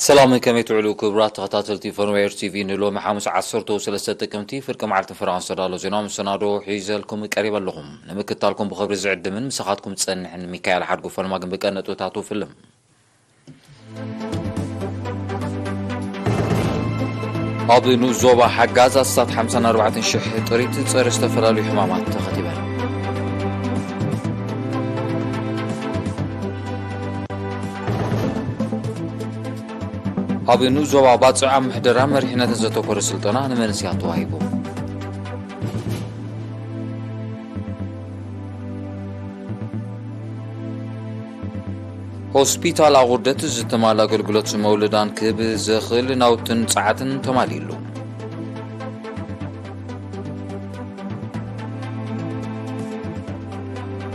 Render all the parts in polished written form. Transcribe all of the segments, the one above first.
سلام كم يتعلو كبرات تغطاتلتي فرنوير تي في نلو محامس عصرتو سلسة كمتي فرق معلت فرنسا دالو زينام سنادو حيزلكم قريبا لهم نمكتالكم بخبر زعد من مساخاتكم تصنح ميكائيل حرقو فرماقن بقنتو تاتو فيلم أبي نوزوبا حقاز السات 54 شح طريت تصير استفلالو حمامات تختيبان أبي نوزوبا باصع محدرا مرحنة زتوكر السلطنة نمنسيات وايبو هوسبيتال أغردت زتمال أغلقلت مولدان كب زخل ناوتن ساعتن تماليلو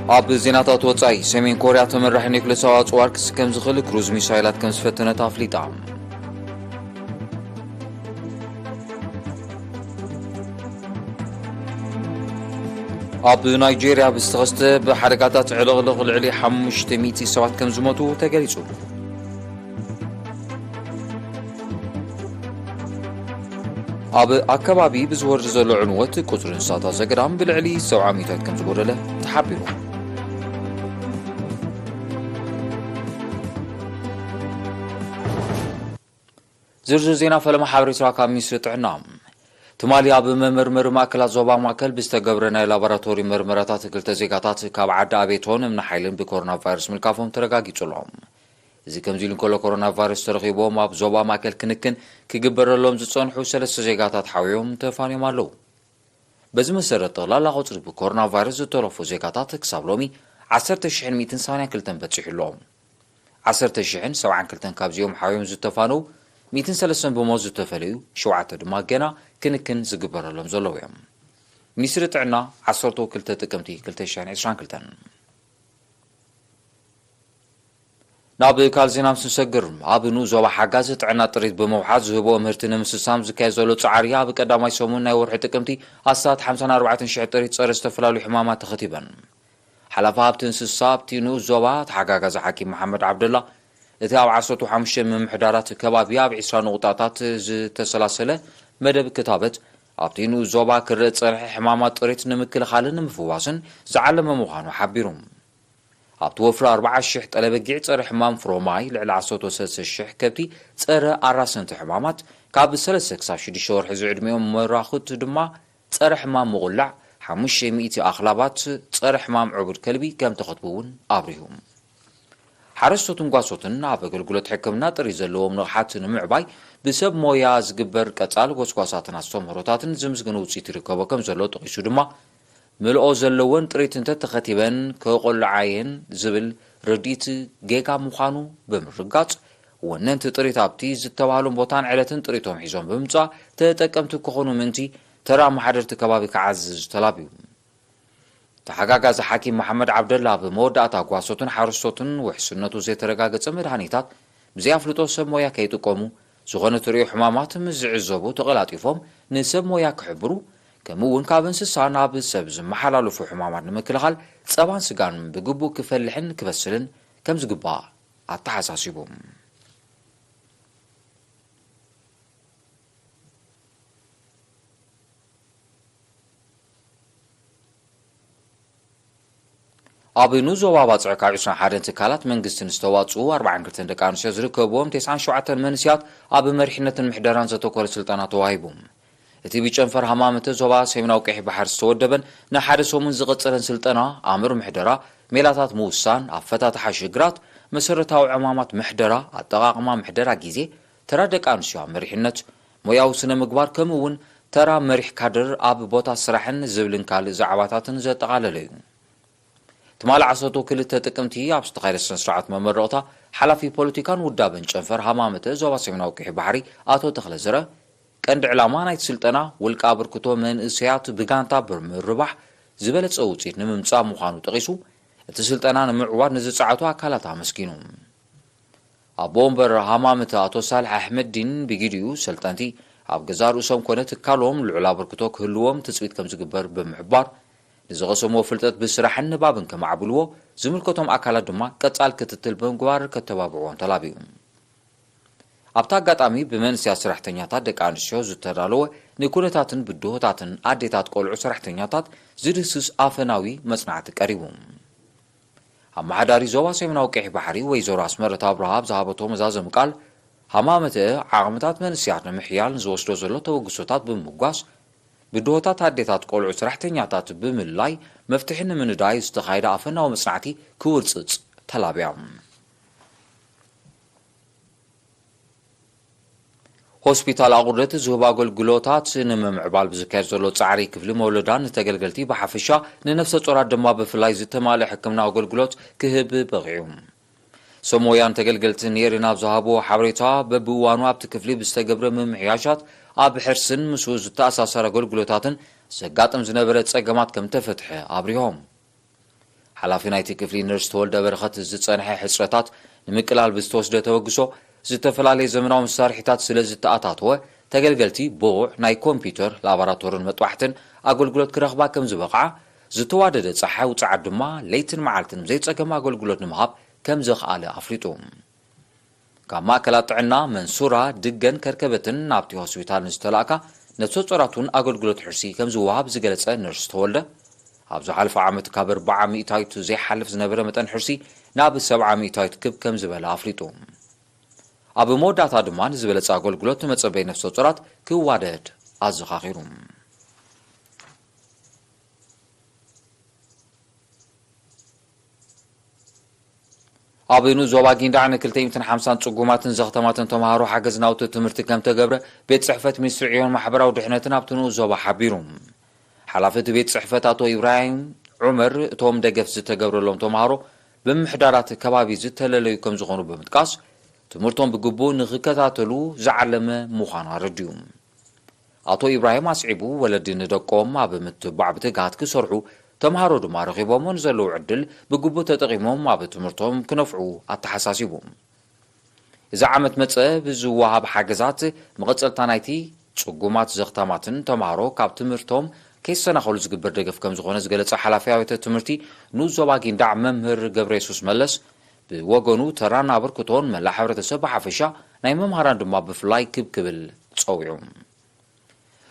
أب زيناتات وصاي سمين كوريا تمرح نيكل سوات واركس كم زخل كروز ميسايلات كم سفتنة تافليطام أب نيجيريا بستغست بحركات علغلغ العلي حمش تميتي سوات كم زمتو تقريسو أب أكبابي بزور زلو عنوات كتر نساتا زقرام بالعلي سوعة ميتات كم زبور له تحبيرو زرزر زينا فلما حابري سراكا ميسر طعنام تمالي أب ممرمر ماكلات زوبا ماكل بستقبرنا لابراتوري مرمراتات كلتا زيقاتات كاب عدا أبيتون من حيلن بكورونا فيروس ملكافهم ترقاقي تلوم إذا كمزيلن كل كورونا فيروس ترغيبهم أب زوبا ماكل كنكن كيقبر اللوم زتصنحو سلسة زيقاتات حاويهم تفاني مالو بزي مسرط طلال غطر بكورونا فيروس تلوفو زيقاتات كسابلومي 10,200 ثانية كلتن بتسيح اللوم 10,700 كلتن كابزيهم حاويهم زتفانو 230 بموز تفليو شوعة دماغنا كنكن زقبر لهم زلويهم ميسر تعنا 10 كلتا تقمتي كلتا شان 20 كلتن نابي كالزينام سنسقر ابنو زوبا حقاز تعنا طريد بموحد زهبو مهرتنا مسسام زكاي زلو صعريا بقداماي سمون ناي ورحي تقمتي اسات 54 شع طريد صار استفلالو حمامات تختيبا حلفا بتنسساب تينو زوبا حقاز حكيم محمد عبد الله እቲ ኣብ 15 ምምሕዳራት ከባቢ ኣብ 20 ነቁጣታት ዝተሰላሰለ መደብ ክታበት ኣብቲ ዞባ ክርአ ፀርሒ ሕማማት ጥሪት ንምክልኻልን ንምፍዋስን ዝዓለመ ምዃኑ ሓቢሩ ኣብቲ ወፍሪ 40,000 ጠለበጊዕ ፀረ ሕማም ፍሮማይ ልዕሊ 13,000 ከብቲ ፀረ ኣራስንቲ ሕማማት ካብ 3 ክሳብ 6 ወርሒ ዝዕድሚኦም መራኽት ድማ ፀረ ሕማም ምቑላዕ 500 ኣኽላባት ፀረ ሕማም ዕቡድ ከልቢ ከም ተኸትቡውን ኣብሪሁ حرستون قاسوتن ناب أقولت حكمنا طري زلوهم نغحات نمعباي بسبب مويا زقبر قتال وسقاساتنا استمرتاتن زمزغنو تيتركبو كم زلو تقيسو دما ملؤ زلوون طريتن تتختيبن كقول عين زبل رديت جيكا مخانو بمرقات وننت طريت ابتي زتوالون بوتان علتن طريتهم حيزون بمصا تتقمت كخونو منتي ترى محدرت كبابي كعزز تلابيو تحقق حكيم محمد عبد الله بمودات اقواسوتن حرسوتن وحسنته زي ترغاغص مدحانيتات بزيافلطو سب مويا كيتقومو زغونه تريو حمامات مزعزبو تقلاطيفهم نسب مويا كحبرو كمون كابنسسا ناب سب زمحلالو حمامات نمكلخال صبان سغان بغبو كفلحن كبسلن كم زغبا اتحساسيبهم أبي نوزو واباتع كعشان حارن تكالات من قستن استواصو 40 كرتن دقان شزركبوهم 9 منسيات أبي مرحنة المحدران زتوكر السلطانات وايبوم اتي بيچنفر همامته زوبا سيمناو قيح بحر سودبن نحارسو من زغصرن سلطنا امر محدرا ميلاتات موسان افتات حشغرات مسرتاو عمامات محدرا اتقاقما محدرا غيزي ترى دقان شو مرحنة موياو سنه مغبار كمون ترى مرح كادر اب بوتا سراحن زبلن كال زعواتاتن زتقاللي تمال عصوتو كلتا تقمتي اب استقاير سنسرعات ممرقتا حلفي بوليتيكان ودابن چنفر همامته زوبا سيمناو قيح بحري اتو تخلزره كند علاما نايت سلطنا والقابر كتو من اسيات بغانتا برمربح زبلت صوتيت نممصا مخانو تقيسو السلطنا نمعوار نزصعاتو اكالاتا مسكينو ابومبر همامته اتو صالح احمد دين بيجيديو سلطنتي اب غزارو سم كونت كالوم العلابر كتو كهلوم تسويت كم زغبر بمحبار نزغسمو فلطت بسراحن بابن كمعبلو زملكتهم اكالات دما قصال كتتل بمغبار كتبابعون تلابيو ኣብታ ኣጋጣሚ ብመንስያ ሰራሕተኛታት ደቂ ኣንስትዮ ዝተዳለወ ንኩነታትን ብድሆታትን ኣዴታት ቆልዑ ሰራሕተኛታት ዝድስስ ኣፈናዊ መጽናዕቲ ቀሪቡ ኣማሓዳሪ ዞባ ሰሜናዊ ቀይሕ ባሕሪ ወይዘሮ ኣስመረት ኣብርሃ ዝሃበቶ መዛዘም ቃል ሃማመተ ዓቕምታት መንስያት ንምሕያል ዝወስዶ ዘሎ ተወግሶታት ብምጓስ ብድሆታት ኣዴታት ቆልዑ ሰራሕተኛታት ብምልላይ መፍትሒ ንምንዳይ ዝተኻየደ ኣፈናዊ መጽናዕቲ ክውርፅፅ ተላብያ ሆስፒታል ኣቁርደት ዝህቡ ኣገልግሎታት ንምምዕባል ብዝካየድ ዘሎ ጻዕሪ ክፍሊ መውለዳን ተገልገልቲ ብሓፈሻ ንነፍሰ ጾራት ድማ ብፍላይ ዝተማልአ ሕክምና ኣገልግሎት ክህብ በቂዑ ሰሞያን ተገልገልቲ ነሪና ብዝሃቦ ሓበሬታ በብእዋኑ ኣብቲ ክፍሊ ብዝተገብረ ምምሕያሻት ኣብ ሕርስን ምስኡ ዝተኣሳሰረ ኣገልግሎታትን ዘጋጥም ዝነበረ ጸገማት ከም ተፈትሐ ኣብሪሆም ሓላፊ ናይቲ ክፍሊ ነርስ ተወልደ በረኸት ዝጸንሐ ሕፅረታት ንምቅላል ብዝተወስደ ተወግሶ ዝተፈላለዩ ዘመናዊ መሳርሒታት ስለ ዝተኣታተወ ተገልገልቲ ቦዕ ናይ ኮምፒዩተር ላቦራቶሪን መጥባሕትን ኣገልግሎት ክረኽባ ከም ዝበቕዓ ዝተዋደደ ጸሓይ ውፅዓት ድማ ለይትን መዓልትን ዘይጸገም ኣገልግሎት ንምሃብ ከም ዘኽኣለ ኣፍሊጡ ካብ ማእከላት ጥዕና መንሱራ ድገን ከርከበትን ናብቲ ሆስፒታል ንዝተላእካ ነፍሰ ጾራቱን ኣገልግሎት ሕርሲ ከም ዝወሃብ ዝገለጸ ነርስ ተወልደ ኣብ ዝሓለፈ ዓመት ካብ 40 ሚእታዊት ዘይሓልፍ ዝነበረ መጠን ሕርሲ ናብ 70 ሚእታዊት ክብ ከም ዝበለ ኣፍሊጡ ኣብ መወዳእታ ድማ ንዝበለጸ ኣገልግሎት ንመጸበይ ነፍሰ ጾራት ክዋደድ ኣዘኻኺሩ ኣብ ዞባ ጊንዳዕ ን250 ጽጉማትን ዘኽተማትን ተምሃሮ ሓገዝ ናውቲ ትምህርቲ ከም ተገብረ ቤት ጽሕፈት ሚኒስትሪ ዕዮን ማሕበራዊ ድሕነትን ኣብቲ ዞባ ሓቢሩ ሓላፊ እቲ ቤት ጽሕፈት ኣቶ ኢብራሂም ዑመር እቶም ደገፍ ዝተገብረሎም ተምሃሮ ብምሕዳራት ከባቢ ዝተለለዩ ከም ዝኾኑ ብምጥቃስ ትምህርቶም ብግቡእ ንኽከታተሉ ዝዓለመ ምዃኑ ኣረድዩ ኣቶ ኢብራሂም ኣስዒቡ ወለዲ ንደቆም ኣብ ምትባዕ ብትግሃት ክሰርሑ ተምሃሮ ድማ ረኺቦም ንዘለዉ ዕድል ብግቡእ ተጠቒሞም ኣብ ትምህርቶም ክነፍዑ ኣተሓሳሲቡ እዚ ዓመት መጸ ብዝወሃብ ሓገዛት መቐጸልታ ናይቲ ጽጉማት ዘኽተማትን ተምሃሮ ካብ ትምህርቶም ከይሰናኸሉ ዝግበር ደገፍ ከም ዝኾነ ዝገለጸ ሓላፊ ቤት ትምህርቲ ንዞባ ጊንዳዕ መምህር ገብረ የሱስ መለስ ብወገኑ ተራን ኣበርክቶን መላእ ሕብረተሰብ ብሓፈሻ ናይ መምሃራን ድማ ብፍላይ ክብል ጸዊዑ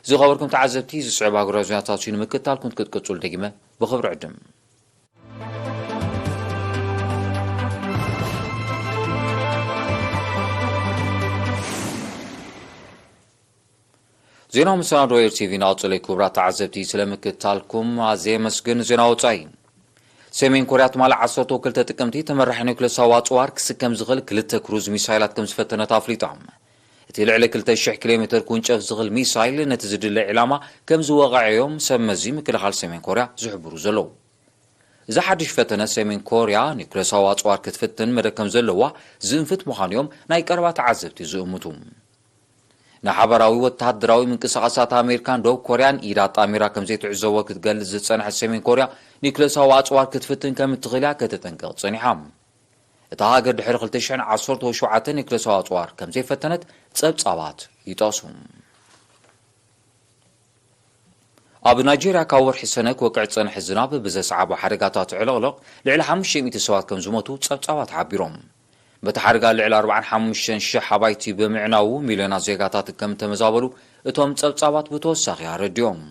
ዝኸበርኩም ተዓዘብቲ ዝስዕብ ኣገራዊ ዜናታት ንምክትታል ክትቅጽሉ ደጊመ ብኽብሪ ዕድም ዜናው መሰናዶ ኤርቲቪ ናውጽለይ ክቡራ ተዓዘብቲ ስለምክትታልኩም ኣዝየ መስግን ዜና ወጻኢ ሰሜን ኮርያ ትማል 12 ጥቅምቲ ተመራሒ ኒውክለሳዊ ኣጽዋር ክስከም ዝኽእል 2 ክሩዝ ሚሳይላት ከም ዝፈተነት ኣፍሊጣ እቲ ልዕሊ 2,000 ኪሎ ሜትር ኩንጨፍ ዝኽእል ሚሳይል ነቲ ዝድለ ዕላማ ከም ዝወቕዐዮም ሰብ መዚ ምክልኻል ሰሜን ኮርያ ዝሕብሩ ዘለዉ እዛ ሓድሽ ፈተነ ሰሜን ኮርያ ኒውክለሳዊ ኣጽዋር ክትፍትን መደብ ከም ዘለዋ ዝንፍት ምዃንዮም ናይ ቀረባ ተዓዘብቲ ዝእምቱ ንሓበራዊ ወተሃደራዊ ምንቅስቓሳት ኣሜሪካን ደቡብ ኮርያን ኢዳ ጣሚራ ከም ዘይትዕዘቦ ክትገልጽ ዝጸንሐት ሰሜን ኮርያ ኒውክለሳዊ ኣጽዋር ክትፍትን ከም እትኽእል ከተጠንቀቕ ጸኒሓ እታ ሃገር ድሕሪ 2017 ኒውክለሳዊ ኣጽዋር ከም ዘይፈተነት ጸብጻባት ይጠቕሱ ኣብ ናይጀርያ ካብ ወርሒ ሰነ ክወቅዕ ዝጸንሐ ዝናብ ብዘስዓቦ ሓደጋታት ዕለቕለቕ ልዕሊ 500 ሰባት ከም ዝሞቱ ጸብጻባት ሓቢሮም በቲ ሓደጋ ልዕሊ 45,000 ኣባይቲ ብምዕናው ሚልዮናት ዜጋታት ከም ተመዛበሉ እቶም ጸብጻባት ብተወሳኺ ኣረድዮም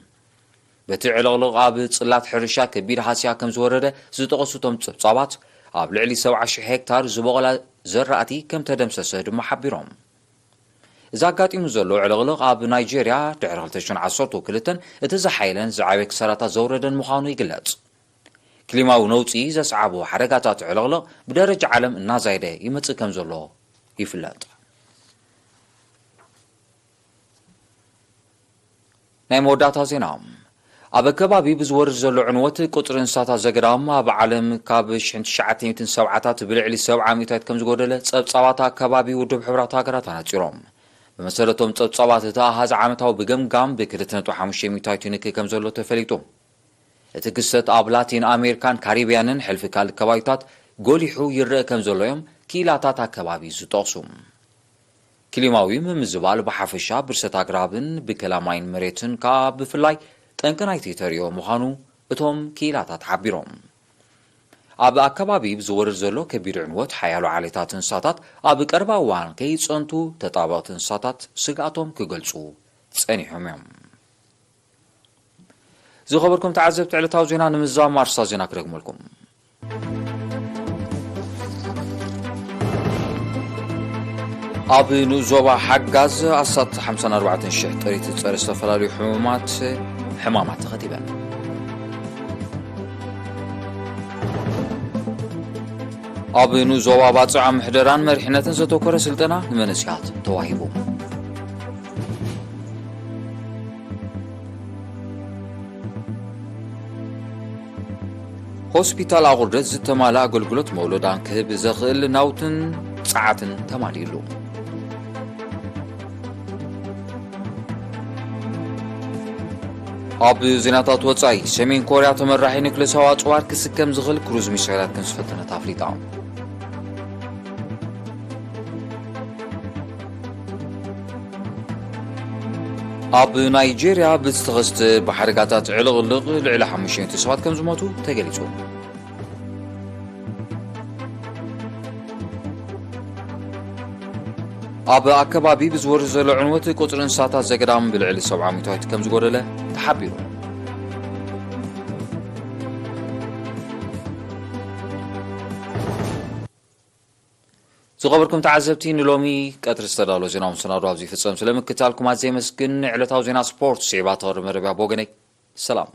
በቲ ዕለቕለቕ ኣብ ጽላት ሕርሻ ከቢድ ሃስያ ከም ዝወረደ ዝጠቐሱ እቶም ጸብጻባት ኣብ ልዕሊ 70,000 ሄክታር ዝበቆለ ዘራእቲ ከም ተደምሰሰ ድማ ሓቢሮም እዚ ኣጋጢሙ ዘሎ ዕለቕለቕ ኣብ ናይጀርያ ድሕሪ 2012 እቲ ዝሓይለን ዝዓበየ ክሳራታት ዘውረደን ምዃኑ ይግለጽ ክሊማዊ ነውፂ ዘስዓቦ ሓደጋታት ዕለቕለቕ ብደረጃ ዓለም እናዛይደ ይመጽእ ከም ዘሎ ይፍለጥ ናይ መወዳእታ ዜና ኣብ ከባቢ ብዝወርድ ዘሎ ዕንወት ቁጥሪ እንስሳታት ዘገዳም ኣብ ዓለም ካብ 1970ታት ብልዕሊ 70 ሚእታዊት ከም ዝጎደለ ጸብጻባት ኣከባቢ ውድብ ሕብራት ሃገራት ኣነጺሮም ብመሰረቶም ጸብጻባት እቲ ኣሃዝ ዓመታዊ ብገምጋም ብ2.5 ሚእታዊት ይንክእ ከም ዘሎ ተፈሊጡ እቲ ክስተት ኣብ ላቲን ኣሜሪካን ካሪብያንን ሕልፊ ካልእ ከባቢታት ጎሊሑ ይርአ ከም ዘሎ እዮም ክኢላታት ኣከባቢ ዝጠቕሱ ክሊማዊ ምምዝባል ብሓፈሻ ብርሰት ኣግራብን ብከላማይን መሬትን ካብ ብፍላይ ጠንቂ ናይቲ ተርእዮ ምዃኑ እቶም ክኢላታት ሓቢሮም ኣብ ኣከባቢ ብዝወርድ ዘሎ ከቢድ ዕንወት ሓያሎ ዓሌታት እንስሳታት ኣብ ቀረባ እዋን ከይጸንቱ ተጣበቕቲ እንስሳታት ስጋኣቶም ክገልጹ ጸኒሖም እዮም። ዝኸበርኩም ተዓዘብቲ ዕለታዊ ዜና ንምዛም ማርሳ ዜና ክደግመልኩም። ኣብ ንዞባ ሓጋዝ 54,000 ጥሪት ጸረ ዝተፈላለዩ ሕማማት ተኸቲበን። ኣብ ንዞባ ባፅዓ ምሕደራን መሪሕነትን ዘተኮረ ስልጠና ንመንስያት ተዋሂቡ። ሆስፒታል ኣቑርደት ዝተማልአ ኣገልግሎት መውለዳን ክህብ ዘኽእል ናውትን ጸዓትን ተማሊሉ። ኣብ ዜናታት ወጻኢ ሰሜን ኮርያ ተመራሒ ኒኩሌሳዊ ኣጽዋር ክስከም ዝኽእል ክሩዝ ሚሳይላት ክንስፈተነት ኣፍሊጣ። ኣብ ናይጄርያ ብዝተኸስተ ብሓደጋታት ዕልቕልቕ ልዕሊ 500 ሰባት ከም ዝሞቱ ተገሊጹ። ኣብ ኣከባቢ ብዝወርድ ዘሎ ዕንወት ቁፅሪ እንስሳታት ዘገዳም ብልዕሊ 70 ሚታዊት ከም ዝጎደለ ተሓቢሩ። ዝኸበርኩም ተዓዘብቲ ንሎሚ ቀትሪ ዝተዳለወ ዜናዊ መሰናዶ ኣብዚ ይፍጸም። ስለምክትታልኩም ኣዝየ መስግን። ዕለታዊ ዜና ስፖርት ስዒባ ተቕርብ መደብያ ብወገነይ ሰላም።